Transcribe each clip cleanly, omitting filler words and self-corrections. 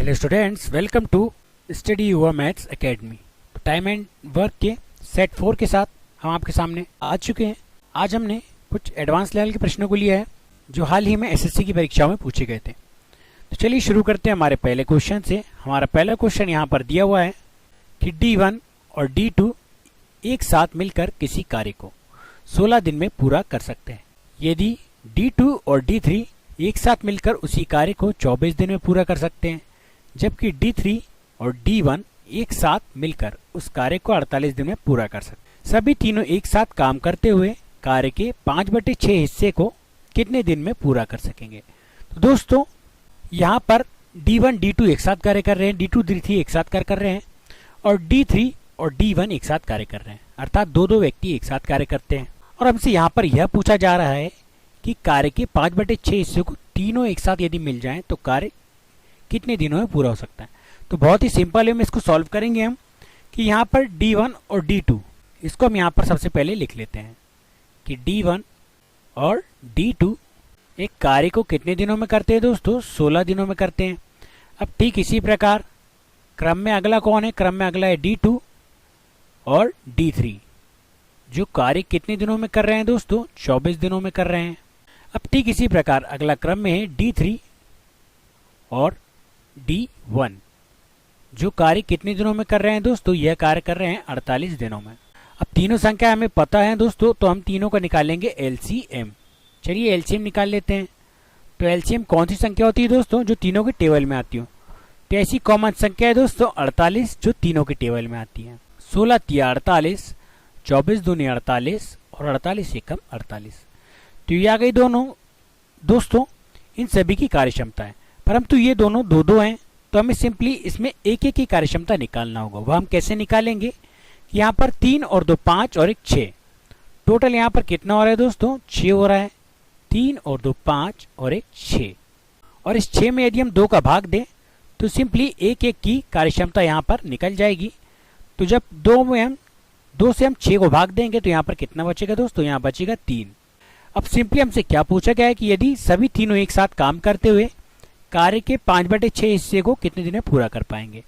Hello students, welcome to study your maths academy. Time and work के set 4 के साथ हम आपके सामने आ चुके हैं। आज हमने कुछ एडवांस लेवल के प्रश्नों को लिया है जो हाल ही में एसएससी की परीक्षाओं में पूछे गए थे। तो चलिए शुरू करते हैं हमारे पहले क्वेश्चन से। हमारा पहला क्वेश्चन यहाँ पर दिया हुआ है कि D1 और D2 एक साथ मिलकर किसी कार्य को 16 दिन में पूरा कर सकते हैं। यदि D2 और D3 एक साथ मिलकर उसी कार्य को 24 दिन में पूरा कर सकते हैं, जबकि D3 और D1 एक साथ मिलकर उस कार्य को 48 दिन में पूरा कर सकते हैं। सभी तीनों एक साथ काम करते हुए कार्य के 5/6 हिस्से को कितने दिन में पूरा कर सकेंगे। तो दोस्तों यहाँ पर D1 D2 एक साथ कार्य कर रहे हैं, D2 D3 एक साथ कार्य कर रहे हैं और D3 और D1 एक साथ कार्य कर रहे हैं, अर्थात दो व्यक्ति एक साथ कार्य करते हैं। और हमसे यहाँ पर यह पूछा जा रहा है कि कार्य के 5/6 हिस्से को तीनों एक साथ यदि मिल जाएं तो कार्य कितने दिनों में पूरा हो सकता है। तो बहुत ही सिंपल वे में इसको सॉल्व करेंगे हम कि यहाँ पर D1 और D2 इसको हम यहाँ पर सबसे पहले लिख लेते हैं कि D1 और D2 एक कार्य को कितने दिनों में करते हैं दोस्तों, 16 दिनों में करते हैं। अब ठीक इसी प्रकार क्रम में अगला कौन है, क्रम में अगला है D2 और D3 जो कार्य कितने दिनों में कर रहे हैं दोस्तों, 24 दिनों में कर रहे हैं। अब ठीक इसी प्रकार अगला क्रम में है D3 और D1 जो कार्य कितने दिनों में कर रहे हैं दोस्तों, यह कार्य कर रहे हैं 48 दिनों में। अब तीनों संख्या हमें पता है दोस्तों, तो हम तीनों का निकालेंगे LCM। चलिए LCM निकाल लेते हैं। तो LCM कौन सी संख्या होती है दोस्तों, जो तीनों के टेबल में आती हो। तो ऐसी कॉमन संख्या है दोस्तों 48 जो तीनों के टेबल में आती है। 16 तिया 48, 24 दूनी 48 और 48 एकम 48। तो ये आ गई दोनों दोस्तों इन सभी की कार्य क्षमता है, परंतु ये दोनों दो हैं तो हमें सिंपली इसमें एक एक की कार्य क्षमता निकालना होगा। वह हम कैसे निकालेंगे, यहाँ पर 3 और 2 5 और 1 6, टोटल यहाँ पर कितना हो रहा है दोस्तों, 6 हो रहा है। 3 और 2 5 और 1 6, और इस 6 में यदि हम 2 का भाग दें तो सिंपली एक एक की कार्य क्षमता यहाँ पर निकल जाएगी। तो जब 2 से हम 6 को भाग देंगे तो यहाँ पर कितना बचेगा दोस्तों, यहाँ बचेगा 3। अब सिंपली हमसे क्या पूछा गया है कि यदि सभी तीनों एक साथ काम करते हुए कार्य के 5/6 हिस्से को कितने दिन में पूरा कर पाएंगे।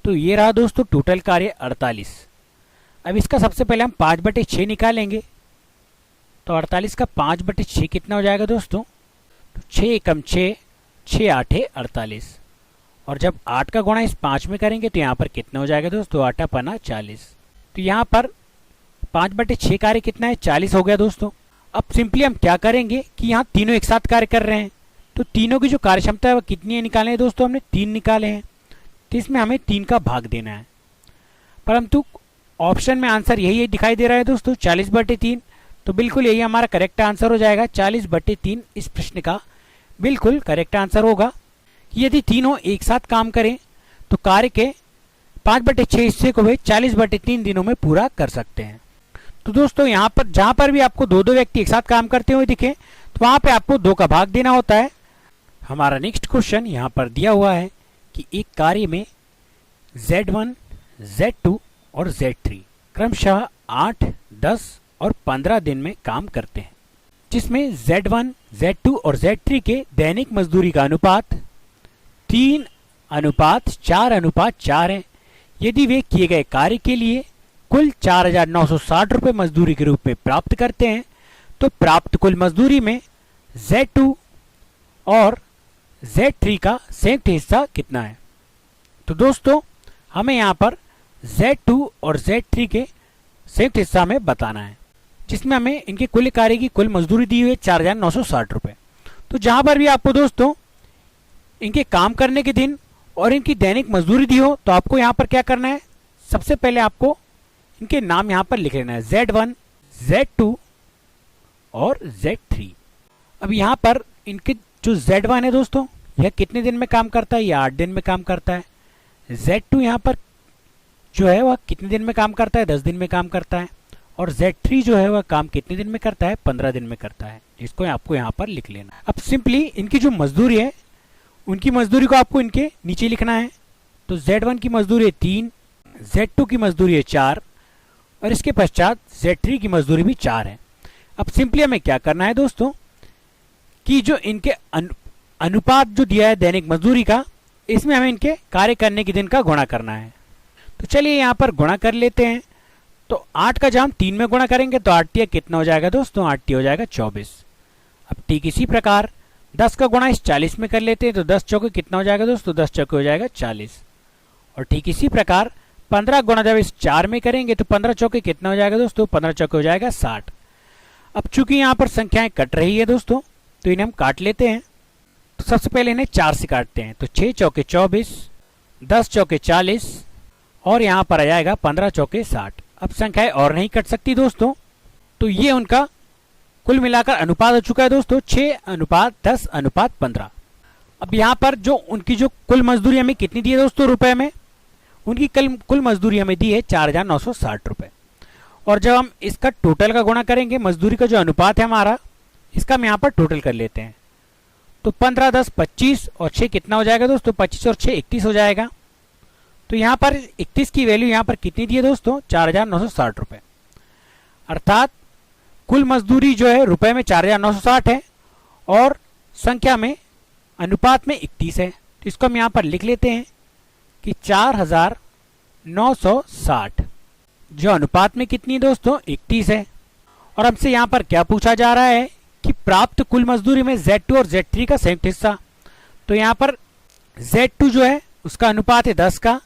तो ये रहा दोस्तों टोटल कार्य 48। अब इसका सबसे पहले हम 5/6 निकालेंगे। तो 48 का 5/6 कितना हो जाएगा दोस्तों, तो 6 एकम 6, 6 8 48, और जब 8 का गुणा इस 5 में करेंगे तो यहाँ पर कितना हो जाएगा दोस्तों, 8 पना 40। तो यहाँ पर 5/6 कार्य कितना है, 40 हो गया दोस्तों। अब सिंपली हम क्या करेंगे कि यहाँ तीनों एक साथ कार्य कर रहे हैं, तो तीनों की जो कार्य क्षमता है वह कितनी है निकाले हैं दोस्तों, हमने 3 निकाले हैं। तो इसमें हमें 3 का भाग देना है, परंतु ऑप्शन में आंसर यही दिखाई दे रहा है दोस्तों 40/3। तो बिल्कुल यही हमारा करेक्ट आंसर हो जाएगा। 40/3 इस प्रश्न का बिल्कुल करेक्ट आंसर होगा। यदि तीनों एक साथ काम करें तो कार्य के 5/6 हिस्से को वे 40/3 दिनों में पूरा कर सकते हैं। तो दोस्तों यहाँ पर जहां पर भी आपको दो व्यक्ति एक साथ काम करते हुए दिखे तो वहां पे आपको 2 का भाग देना होता है। हमारा नेक्स्ट क्वेश्चन यहाँ पर दिया हुआ है कि एक कार्य में Z1, Z2 और Z3 क्रमशः 8, 10 और 15 दिन में काम करते हैं, जिसमें Z1, Z2 और Z3 के दैनिक मजदूरी का अनुपात 3:4:4 है। यदि वे किए गए कार्य के लिए कुल 4,960 रुपये मजदूरी के रूप में प्राप्त करते हैं तो प्राप्त कुल मजदूरी में Z2 और Z3 का संयुक्त हिस्सा कितना है। तो दोस्तों हमें यहाँ पर Z2 और Z3 के संयुक्त हिस्सा में बताना है, जिसमें हमें इनके कुल कार्य की कुल मजदूरी दी हुई है 4,960 रुपये। तो जहां पर भी आपको दोस्तों इनके काम करने के दिन और इनकी दैनिक मजदूरी दी हो तो आपको यहाँ पर क्या करना है, सबसे पहले आपको इनके नाम यहाँ पर लिख लेना है, Z1, Z2 और Z3। अब यहाँ पर इनके जो Z1 है दोस्तों यह कितने दिन में काम करता है, यह 8 दिन में काम करता है। Z2 यहाँ पर जो है वह कितने दिन में काम करता है, 10 दिन में काम करता है। और Z3 जो है वह काम कितने दिन में करता है, 15 दिन में करता है। इसको आपको यहाँ पर लिख लेना है। अब सिंपली इनकी जो मजदूरी है उनकी मजदूरी को आपको इनके नीचे लिखना है। तो Z1 की मजदूरी है 3, Z2 की मजदूरी है 4 और इसके पश्चात Z3 की मजदूरी भी 4 है। अब सिंपली हमें क्या करना है दोस्तों कि जो इनके अनुपात जो दिया है दैनिक मजदूरी का इसमें हमें इनके कार्य करने के दिन का गुणा करना है। तो चलिए यहाँ पर गुणा कर लेते हैं। तो 8 का जब हम 3 में गुणा करेंगे तो 8 × कितना हो जाएगा दोस्तों, 8 हो जाएगा 24। अब ठीक इसी प्रकार 10 का गुणा इस 40 में कर लेते हैं तो 10 चौके कितना हो जाएगा दोस्तों, 10 चौके हो जाएगा 40। और ठीक इसी प्रकार 15 गुणा जब इस 4 में करेंगे तो 15 चौके कितना हो जाएगा दोस्तों, 15 चौके हो जाएगा 60। अब चूंकि यहाँ पर संख्याएं कट रही है दोस्तों तो इन्हें हम काट लेते हैं। तो सबसे पहले इन्हें 4 से काटते हैं। तो 6 चौके 24, 10 चौके 40 और यहाँ पर आ जाएगा 15 चौके 60। अब संख्याएं और नहीं कट सकती दोस्तों, तो ये उनका कुल मिलाकर अनुपात हो चुका है दोस्तों 6:10:15। अब यहाँ पर जो उनकी जो कुल मजदूरी हमें कितनी दी है दोस्तों रुपए में, उनकी कुल मजदूरी हमें दी है 4,960 रुपए। और जब हम इसका टोटल का गुणा करेंगे, मजदूरी का जो अनुपात है हमारा, इसका हम यहाँ पर टोटल कर लेते हैं। तो 15, 10, 25 और 6 कितना हो जाएगा दोस्तों, 25 और 6 31 हो जाएगा। तो यहाँ पर 31 की वैल्यू यहाँ पर कितनी दी है दोस्तों, 4,960 रुपए। अर्थात कुल मजदूरी जो है रुपए में 4,960 है और संख्या में अनुपात में 31 है। तो इसको हम यहाँ पर लिख लेते हैं कि 4,960 जो अनुपात में कितनी है दोस्तों, 31 है। और हमसे यहाँ पर क्या पूछा जा रहा है कि प्राप्त कुल मजदूरी में Z2 और Z3 का संयुक्त हिस्सा। तो यहाँ पर Z2 जो है उसका अनुपात है 10 का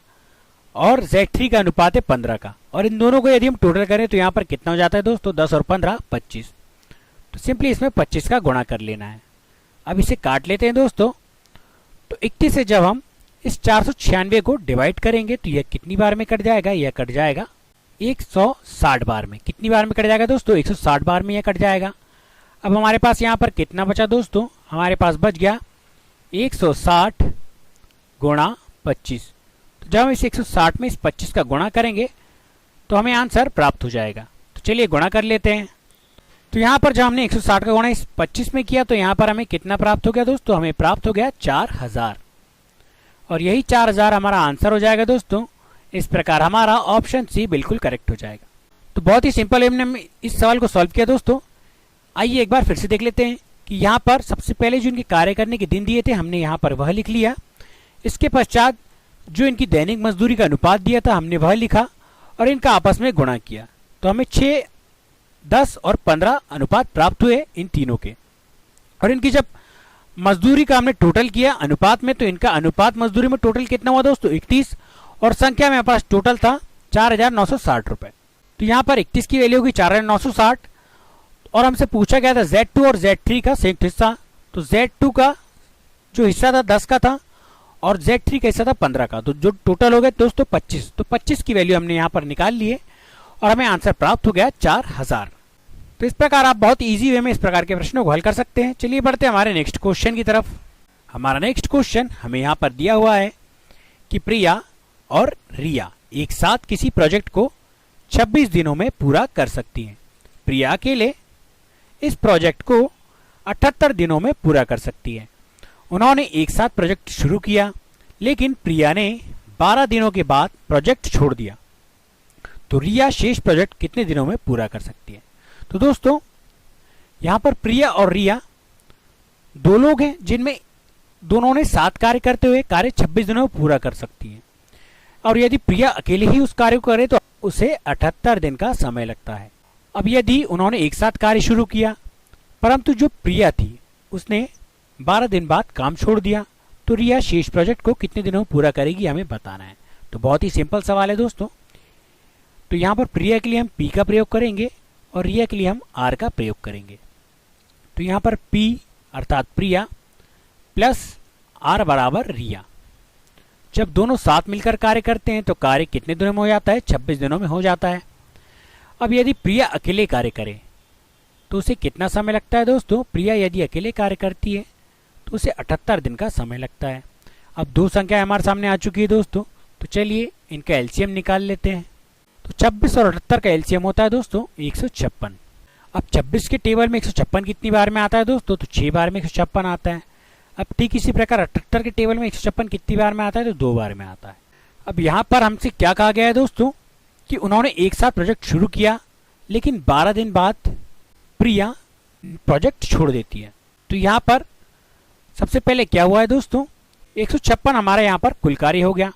और Z3 का अनुपात है 15 का। और इन दोनों को यदि हम टोटल करें तो यहाँ पर कितना हो जाता है दोस्तों, 10 और 15 25। तो सिंपली इसमें 25 का गुणा कर लेना है। अब इसे काट लेते हैं दोस्तों। तो 31 से जब हम इस 496 को डिवाइड करेंगे तो यह कितनी बार में कट जाएगा, यह कट जाएगा 160 बार में। कितनी बार में कट जाएगा दोस्तों, 160 बार में यह कट जाएगा। अब हमारे पास यहाँ पर कितना बचा दोस्तों, हमारे पास बच गया 160 गुणा 25। तो जब हम इस 160 में इस 25 का गुणा करेंगे तो हमें आंसर प्राप्त हो जाएगा। तो चलिए गुणा कर लेते हैं। तो यहाँ पर जब हमने 160 का गुणा इस 25 में किया तो यहाँ पर हमें कितना प्राप्त हो गया दोस्तों, हमें प्राप्त हो गया 4000। और यही 4000 हमारा आंसर हो जाएगा दोस्तों। इस प्रकार हमारा ऑप्शन सी बिल्कुल करेक्ट हो जाएगा। तो बहुत ही सिंपल हमने इस सवाल को सॉल्व किया दोस्तों। आइए एक बार फिर से देख लेते हैं कि यहाँ पर सबसे पहले जो इनके कार्य करने के दिन दिए थे हमने यहाँ पर वह लिख लिया। इसके पश्चात जो इनकी दैनिक मजदूरी का अनुपात दिया था हमने वह लिखा और इनका आपस में गुणा किया। तो हमें 6, 10 और 15 अनुपात प्राप्त हुए इन तीनों के। और इनकी जब मजदूरी का हमने टोटल किया अनुपात में तो इनका अनुपात मजदूरी में टोटल कितना हुआ दोस्तों, 31। और संख्या में पास टोटल था 4,960 रुपए। तो यहाँ पर 31 की वैल्यू होगी 4,960 और हमसे पूछा गया था Z2 और Z3 का संयुक्त हिस्सा। तो Z2 का जो हिस्सा था 10 का था और Z3 का हिस्सा था 15 का। तो जो टोटल हो गया दोस्तों 25। तो 25 की वैल्यू हमने यहाँ पर निकाल लिए और हमें आंसर प्राप्त हो गया 4000। तो इस प्रकार आप बहुत इजी वे में इस प्रकार के प्रश्नों को हल कर सकते हैं। चलिए बढ़ते हैं हमारे नेक्स्ट क्वेश्चन की तरफ। हमारा नेक्स्ट क्वेश्चन हमें यहाँ पर दिया हुआ है कि प्रिया और रिया एक साथ किसी प्रोजेक्ट को 26 दिनों में पूरा कर सकती हैं। प्रिया अकेले इस प्रोजेक्ट को 78 दिनों में पूरा कर सकती है। उन्होंने एक साथ प्रोजेक्ट शुरू किया लेकिन प्रिया ने 12 दिनों के बाद प्रोजेक्ट छोड़ दिया। तो रिया शेष प्रोजेक्ट कितने दिनों में पूरा कर सकती है। तो दोस्तों यहां पर प्रिया और रिया दो लोग हैं जिनमें दोनों ने साथ कार्य करते हुए कार्य 26 दिनों में पूरा कर सकती हैं। और यदि प्रिया अकेले ही उस कार्य को करे तो उसे 78 दिन का समय लगता है। अब यदि उन्होंने एक साथ कार्य शुरू किया परंतु जो प्रिया थी उसने 12 दिन बाद काम छोड़ दिया तो रिया शेष प्रोजेक्ट को कितने दिनों में पूरा करेगी हमें बताना है। तो बहुत ही सिंपल सवाल है दोस्तों। तो यहाँ पर प्रिया के लिए हम P का प्रयोग करेंगे और रिया के लिए हम R का प्रयोग करेंगे। तो यहाँ पर P अर्थात प्रिया प्लस R बराबर रिया। जब दोनों साथ मिलकर कार्य करते हैं तो कार्य कितने दिनों में हो जाता है, 26 दिनों में हो जाता है। अब यदि प्रिया अकेले कार्य करे तो उसे कितना समय लगता है दोस्तों। प्रिया यदि अकेले कार्य करती है तो उसे 78 दिन का समय लगता है। अब दो संख्या हमारे सामने आ चुकी है दोस्तों। तो चलिए इनका एलसीएम निकाल लेते हैं। तो 26 और 78 का एलसीएम होता है दोस्तों 156। अब 26 के टेबल में 156 कितनी बार में आता है दोस्तों, तो 6 बार में 156 आता है। अब ठीक इसी प्रकार 78 के टेबल में 156 कितनी बार में आता है, तो 2 बार में आता है। अब यहाँ पर हमसे क्या कहा गया है दोस्तों कि उन्होंने एक साथ प्रोजेक्ट शुरू किया लेकिन 12 दिन बाद प्रिया प्रोजेक्ट छोड़ देती है। तो यहाँ पर सबसे पहले क्या हुआ है दोस्तों 156 हमारा यहाँ पर कुल कार्य हो गया।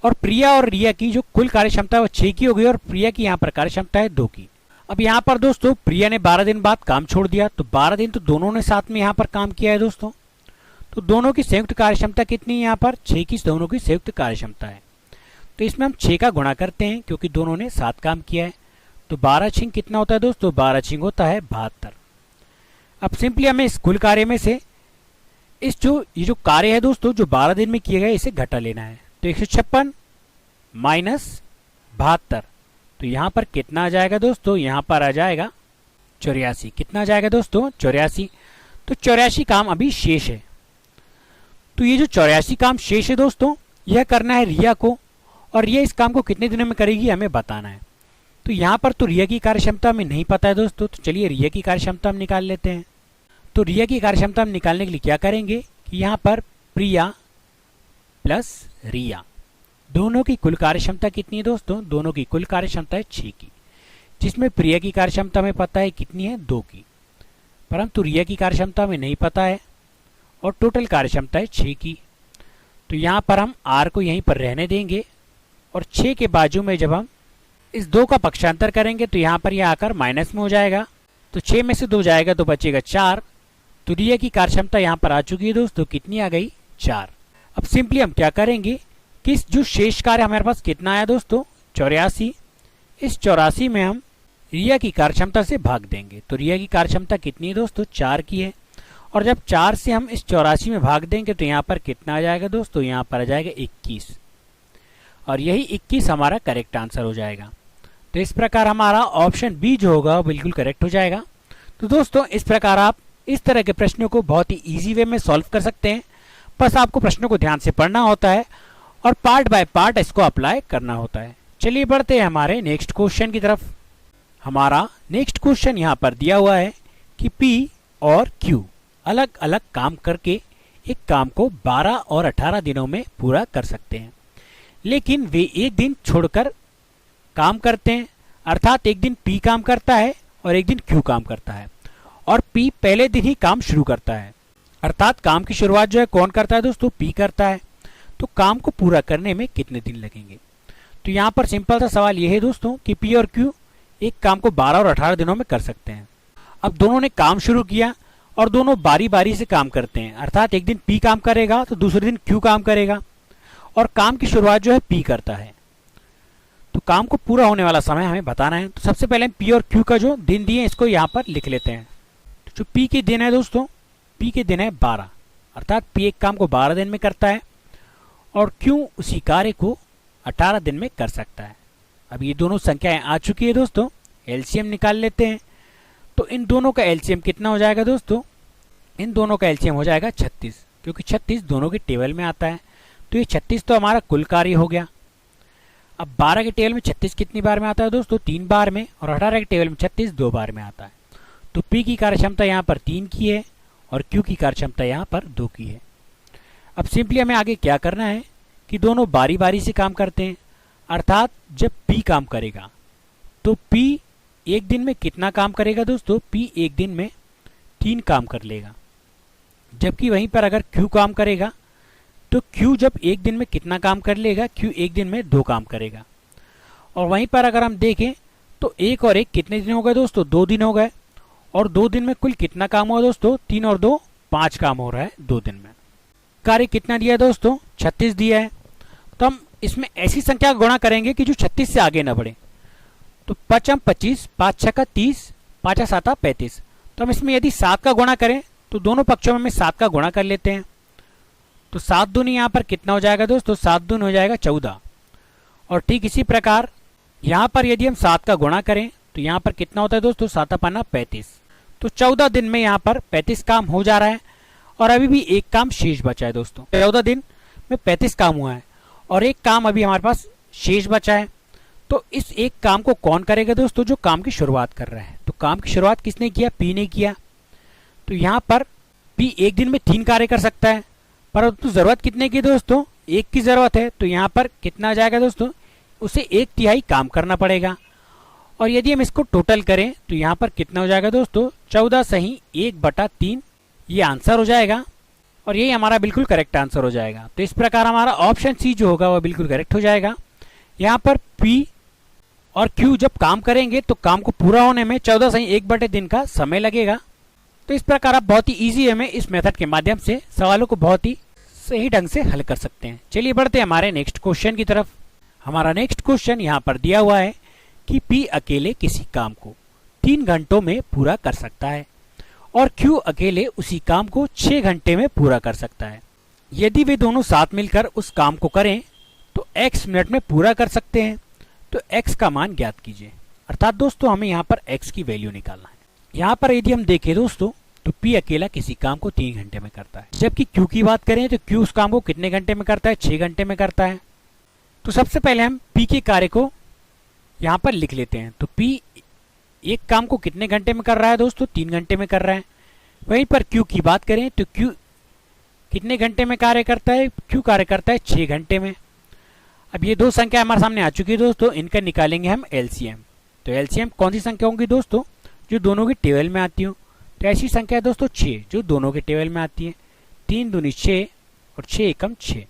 और प्रिया और रिया की जो कुल कार्य क्षमता है वो 6 की हो गई और प्रिया की यहाँ पर कार्य क्षमता है 2 की। अब यहाँ पर दोस्तों प्रिया ने 12 दिन बाद काम छोड़ दिया, तो 12 दिन तो दोनों ने साथ में यहाँ पर काम किया है दोस्तों। तो दोनों की संयुक्त कार्य क्षमता कितनी है यहाँ पर 6 की दोनों की संयुक्त कार्य क्षमता है। तो इसमें हम 6 का गुणा करते हैं क्योंकि दोनों ने साथ काम किया है। तो 12 छिंग कितना होता है दोस्तों, 12 छिंग होता है 72। अब सिंपली हमें इस कुल कार्य में से ये जो कार्य है दोस्तों जो 12 दिन में किए गए इसे घटा लेना है। तो 156 माइनस 72, तो यहाँ पर कितना आ जाएगा दोस्तों, यहाँ पर आ जाएगा 84। कितना आ जाएगा दोस्तों, 84। तो 84 काम अभी शेष है। तो ये जो 84 काम शेष है दोस्तों यह करना है रिया को, और रिया इस काम को कितने दिनों में करेगी हमें बताना है। तो यहाँ पर तो रिया की कार्य क्षमता हमें नहीं पता है दोस्तों, तो चलिए रिया की कार्य क्षमता हम निकाल लेते हैं। तो रिया की कार्य क्षमता हम निकालने के लिए क्या करेंगे कि यहाँ पर प्रिया प्लस रिया दोनों की कुल कार्य क्षमता कितनी है दोस्तों, दोनों की कुल कार्य क्षमता है 6 की, जिसमें प्रिया की कार्य क्षमता हमें पता है कितनी है 2 की, परंतु रिया की कार्य क्षमता हमें नहीं पता है और टोटल कार्य क्षमता है 6 की। तो यहाँ पर हम r को यहीं पर रहने देंगे और 6 के बाजू में जब हम इस 2 का पक्षांतर करेंगे तो यहाँ पर यह आकर माइनस में हो जाएगा। तो 6 में से 2 जाएगा तो बचेगा 4। तो रिया की कार्य क्षमता यहाँ पर आ चुकी है दोस्तों, कितनी आ गई 4। अब सिंपली हम क्या करेंगे कि जो शेष कार्य हमारे पास कितना आया दोस्तों 84, इस 84 में हम रिया की कार्य क्षमता से भाग देंगे। तो रिया की कार्य क्षमता कितनी है दोस्तों 4 की है, और जब 4 से हम इस 84 में भाग देंगे तो यहाँ पर कितना आ जाएगा दोस्तों, यहाँ पर आ जाएगा 21, और यही 21 हमारा करेक्ट आंसर हो जाएगा। तो इस प्रकार हमारा ऑप्शन बी जो होगा वो बिल्कुल करेक्ट हो जाएगा। तो दोस्तों इस प्रकार आप इस तरह के प्रश्नों को बहुत ही इजी वे में सॉल्व कर सकते हैं। बस आपको प्रश्नों को ध्यान से पढ़ना होता है और पार्ट बाय पार्ट इसको अप्लाई करना होता है। चलिए बढ़ते हैं हमारे नेक्स्ट क्वेश्चन की तरफ। हमारा नेक्स्ट क्वेश्चन यहाँ पर दिया हुआ है कि P और Q अलग अलग काम करके एक काम को 12 और 18 दिनों में पूरा कर सकते हैं, लेकिन वे एक दिन छोड़कर काम करते हैं, अर्थात एक दिन P काम करता है और एक दिन Q काम करता है, और P पहले दिन ही काम शुरू करता है, अर्थात काम की शुरुआत जो है कौन करता है दोस्तों, P करता है। तो काम को पूरा करने में कितने दिन लगेंगे। तो यहाँ पर सिंपल सा सवाल यह है दोस्तों कि P और Q एक काम को 12 और 18 दिनों में कर सकते हैं। अब दोनों ने काम शुरू किया और दोनों बारी बारी से काम करते हैं, अर्थात एक दिन P काम करेगा तो दूसरे दिन Q काम करेगा, और काम की शुरुआत जो है P करता है। तो काम को पूरा होने वाला समय हमें बताना है। तो सबसे पहले P और Q का जो दिन दिए इसको यहाँ पर लिख लेते हैं। तो जो P के दिन है दोस्तों, P के दिन है 12, अर्थात P एक काम को 12 दिन में करता है और Q उसी कार्य को 18 दिन में कर सकता है। अब ये दोनों संख्याएं आ चुकी है दोस्तों, एलसीएम निकाल लेते हैं। तो इन दोनों का एलसीएम कितना हो जाएगा दोस्तों, इन दोनों का एलसीएम हो जाएगा 36, क्योंकि 36 दोनों के टेबल में आता है। तो ये 36 तो हमारा कुल कार्य हो गया। अब 12 के टेबल में 36 कितनी बार में आता है दोस्तों, 3 बार में, और 18 के टेबल में 36 2 बार में आता है। तो P की कार्य क्षमता यहाँ पर 3 की है और Q की कार्य क्षमता यहाँ पर 2 की है। अब सिंपली हमें आगे क्या करना है कि दोनों बारी बारी से काम करते हैं, अर्थात जब P काम करेगा तो P एक दिन में कितना काम करेगा दोस्तों, P एक दिन में 3 काम कर लेगा, जबकि वहीं पर अगर Q काम करेगा तो Q जब एक दिन में कितना काम कर लेगा, Q एक दिन में 2 काम करेगा। और वहीं पर अगर हम देखें तो 1 और 1 कितने दिन हो गए दोस्तों, 2 दिन हो गए, और 2 दिन में कुल कितना काम हुआ दोस्तों, 3 और 2 5 काम हो रहा है 2 दिन में। कार्य कितना दिया है दोस्तों, 36 दिया है। तो हम इसमें ऐसी संख्या का गुणा करेंगे कि जो 36 से आगे न बढ़े। तो 5 25, 5 6 30, 5 7 35। तो हम इसमें यदि 7 का गुणा करें तो दोनों पक्षों में हम 7 का गुणा कर लेते हैं। तो 7 दूनी यहाँ पर कितना हो जाएगा दोस्तों, 7 दूनी हो जाएगा 14। और ठीक इसी प्रकार यहाँ पर यदि हम 7 का गुणा करें तो यहाँ पर कितना होता है दोस्तों, 7 पाना 35। तो 14 दिन में यहाँ पर 35 काम हो जा रहा है, और अभी भी एक काम शेष बचा है दोस्तों। 14 दिन में 35 काम हुआ है और एक काम अभी हमारे पास शेष बचा है। तो इस एक काम को कौन करेगा दोस्तों, जो काम की शुरुआत कर रहा है। तो काम की शुरुआत किसने किया, P ने किया। तो यहाँ पर P एक दिन में 3 कार्य कर सकता है, परंतु जरूरत कितने की दोस्तों, 1 की जरूरत है। तो यहाँ पर कितना आ जाएगा दोस्तों, उसे 1/3 काम करना पड़ेगा। और यदि हम इसको टोटल करें तो यहाँ पर कितना हो जाएगा दोस्तों, 14 सही 1/3, ये आंसर हो जाएगा। और यही हमारा बिल्कुल करेक्ट आंसर हो जाएगा। तो इस प्रकार हमारा ऑप्शन सी जो होगा वह बिल्कुल करेक्ट हो जाएगा। यहाँ पर पी और क्यू जब काम करेंगे तो काम को पूरा होने में 14 दिन का समय लगेगा। तो इस प्रकार आप बहुत ही इजी वे में इस मेथड के माध्यम से सवालों को बहुत ही सही ढंग से हल कर सकते हैं। चलिए बढ़ते हैं हमारे नेक्स्ट क्वेश्चन की तरफ। हमारा नेक्स्ट क्वेश्चन यहाँ पर दिया हुआ है कि पी अकेले किसी काम को 3 घंटों में पूरा कर सकता है और क्यू अकेले उसी काम को 6 घंटे में पूरा कर सकता है। यदि वे दोनों साथ मिलकर उस काम को करें तो x मिनट में पूरा कर सकते हैं। तो x का मान ज्ञात कीजिए। अर्थात दोस्तों हमें यहाँ पर x की वैल्यू निकालना है। यहाँ पर यदि हम देखें दोस्तों तो p अकेला किसी काम को 3 घंटे में करता है, जबकि q की बात करें तो q उस काम को कितने घंटे में करता है, 6 घंटे में करता है। तो सबसे पहले हम p के कार्य को यहाँ पर लिख लेते हैं। तो p एक काम को कितने घंटे में कर रहा है दोस्तों, 3 घंटे में कर रहा है। वहीं पर q की बात करें तो q कितने घंटे में कार्य करता है, q कार्य करता है 6 घंटे में। अब ये दो संख्या हमारे सामने आ चुकी है दोस्तों, इनका निकालेंगे हम एलसीएम। तो एलसीएम कौन सी संख्या होंगी दोस्तों, जो दोनों की टेबल में आती हो। तो ऐसी संख्या है दोस्तों 6 जो दोनों के टेबल में आती है। 3 दूनी 6 और 6 एकम 6।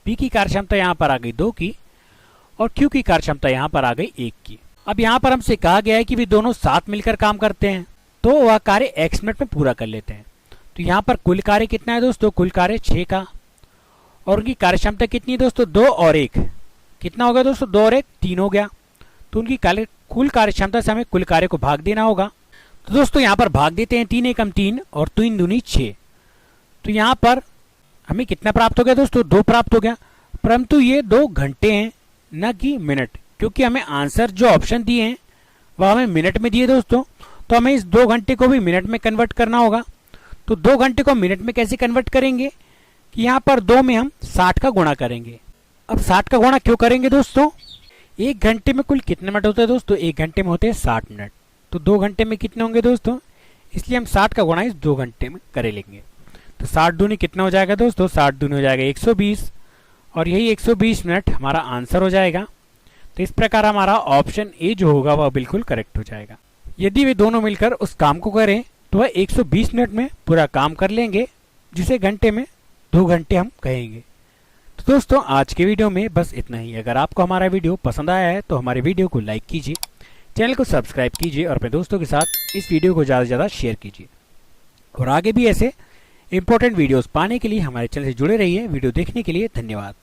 पी की कार्यक्षमता यहाँ पर आ गई 2 की और क्यू की कार्यक्षमता यहाँ पर आ गई 1 की। अब यहाँ पर हमसे कहा गया है कि वे दोनों साथ मिलकर काम करते हैं तो वह कार्य x मिनट में पूरा कर लेते हैं। तो यहाँ पर कुल कार्य कितना है दोस्तों, कुल कार्य 6 का और उनकी कार्यक्षमता कितनी है दोस्तों, 2 और 1। कितना हो गया दोस्तों, 2 और 1 3 हो गया। तो उनकी कुल कार्यक्षमता से हमें कुल कार्य को भाग देना होगा। तो दोस्तों यहाँ पर भाग देते हैं, 3 एकम 3 और 3 दूनी 6। तो यहाँ पर हमें कितना प्राप्त हो गया दोस्तों, 2 प्राप्त हो गया। परंतु ये 2 घंटे हैं न कि मिनट, क्योंकि हमें आंसर जो ऑप्शन दिए हैं वह हमें मिनट में दिए दोस्तों। तो हमें इस 2 घंटे को भी मिनट में कन्वर्ट करना होगा। तो 2 घंटे को मिनट में कैसे कन्वर्ट करेंगे कि यहाँ पर 2 में हम 60 का गुणा करेंगे। अब 60 का गुणा क्यों करेंगे दोस्तों, 1 घंटे में कुल कितने मिनट होते हैं दोस्तों, 1 घंटे में होते हैं 60 मिनट। तो 2 घंटे में कितने होंगे दोस्तों, इसलिए हम 60 का गुणा इस 2 घंटे में करे लेंगे। तो 60 दूनी कितना हो जाएगा दोस्तों, 60 दूनी हो जाएगा 120 और यही 120 मिनट हमारा आंसर हो जाएगा। तो इस प्रकार हमारा ऑप्शन ए जो होगा वह बिल्कुल करेक्ट हो जाएगा। यदि वे दोनों मिलकर उस काम को करें तो वह 120 मिनट में पूरा काम कर लेंगे, जिसे घंटे में 2 घंटे हम कहेंगे। तो दोस्तों आज के वीडियो में बस इतना ही। अगर आपको हमारा वीडियो पसंद आया है तो हमारे वीडियो को लाइक कीजिए, चैनल को सब्सक्राइब कीजिए और अपने दोस्तों के साथ इस वीडियो को ज़्यादा से ज़्यादा शेयर कीजिए। और आगे भी ऐसे इंपॉर्टेंट वीडियोस पाने के लिए हमारे चैनल से जुड़े रहिए। वीडियो देखने के लिए धन्यवाद।